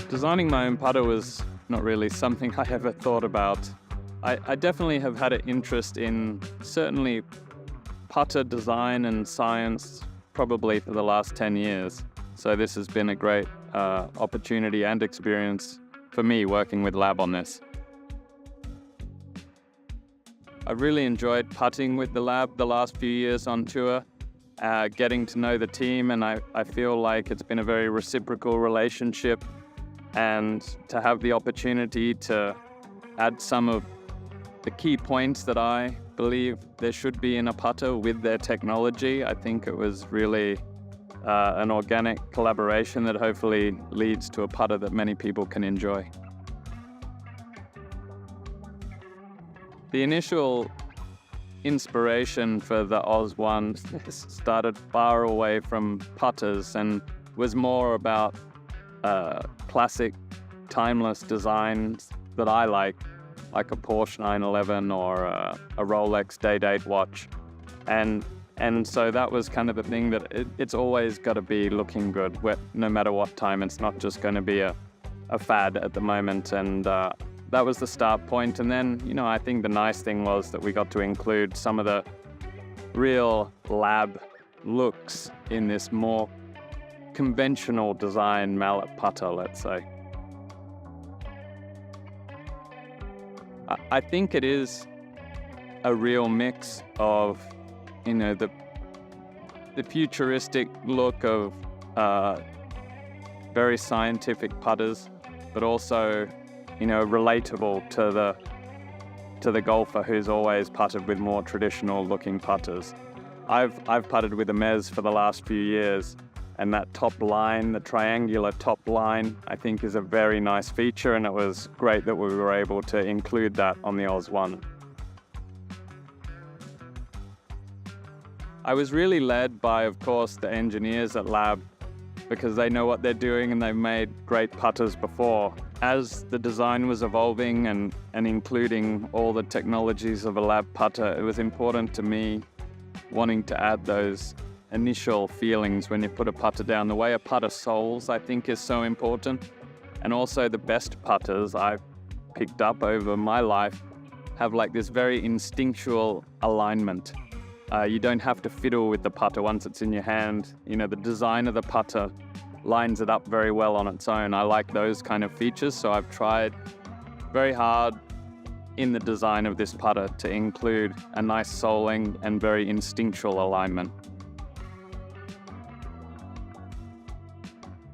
Designing my own putter was not really something I ever thought about. I definitely have had an interest in certainly putter design and science probably for the last 10 years. So this has been a great opportunity and experience for me working with L.A.B on this. I really enjoyed putting with the L.A.B the last few years on tour, getting to know the team, and I feel like it's been a very reciprocal relationship, and to have the opportunity to add some of the key points that I believe there should be in a putter with their technology. I think it was really an organic collaboration that hopefully leads to a putter that many people can enjoy. The initial inspiration for the Oz One started far away from putters and was more about classic, timeless designs that I like a Porsche 911 or a Rolex Day-Date watch. And so that was kind of the thing that it's always got to be looking good, no matter what time. It's not just going to be a fad at the moment. And that was the start point. And then, I think the nice thing was that we got to include some of the real L.A.B looks in this more conventional design mallet putter, let's say. I think it is a real mix of, the futuristic look of very scientific putters, but also, relatable to the golfer who's always putted with more traditional looking putters. I've putted with a Mez for the last few years, and that top line, the triangular top line, I think is a very nice feature, and it was great that we were able to include that on the Oz One. I was really led by, of course, the engineers at L.A.B, because they know what they're doing and they've made great putters before. As the design was evolving and including all the technologies of a L.A.B putter, it was important to me wanting to add those initial feelings when you put a putter down. The way a putter soles, I think, is so important. And also the best putters I've picked up over my life have like this very instinctual alignment. You don't have to fiddle with the putter once it's in your hand. The design of the putter lines it up very well on its own. I like those kind of features, so I've tried very hard in the design of this putter to include a nice soling and very instinctual alignment.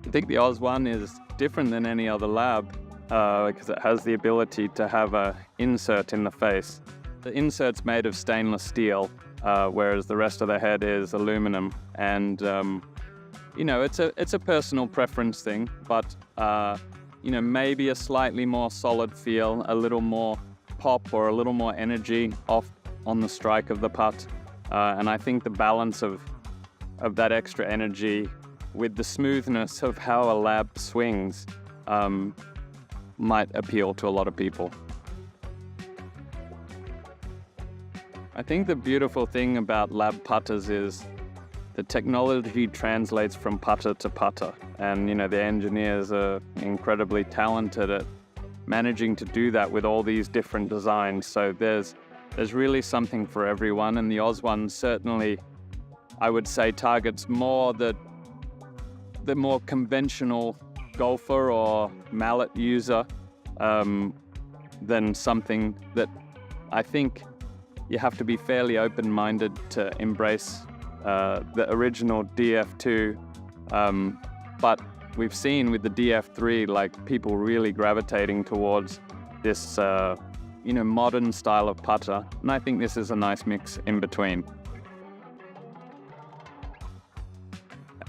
I think the Oz One is different than any other L.A.B because it has the ability to have an insert in the face. The insert's made of stainless steel, whereas the rest of the head is aluminum. And it's a personal preference thing, but maybe a slightly more solid feel, a little more pop or a little more energy off on the strike of the putt. And I think the balance of that extra energy with the smoothness of how a L.A.B swings might appeal to a lot of people. I think the beautiful thing about L.A.B putters is the technology translates from putter to putter. And, the engineers are incredibly talented at managing to do that with all these different designs. So there's really something for everyone. And the Oz One certainly, I would say, targets more the more conventional golfer or mallet user than something that I think you have to be fairly open-minded to embrace the original DF2, but we've seen with the DF3 like people really gravitating towards this modern style of putter, and I think this is a nice mix in between.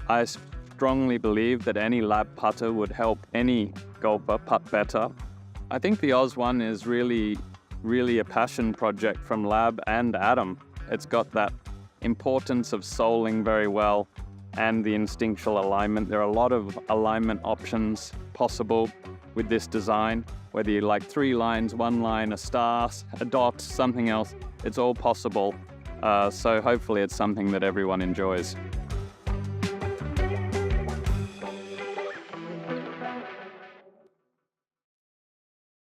I strongly believe that any L.A.B putter would help any golfer putt better. I think the Oz One is really a passion project from L.A.B and Adam. It's got that importance of soling very well and the instinctual alignment. There are a lot of alignment options possible with this design, whether you like 3 lines, 1 line, a star, a dot, something else, it's all possible. So hopefully it's something that everyone enjoys.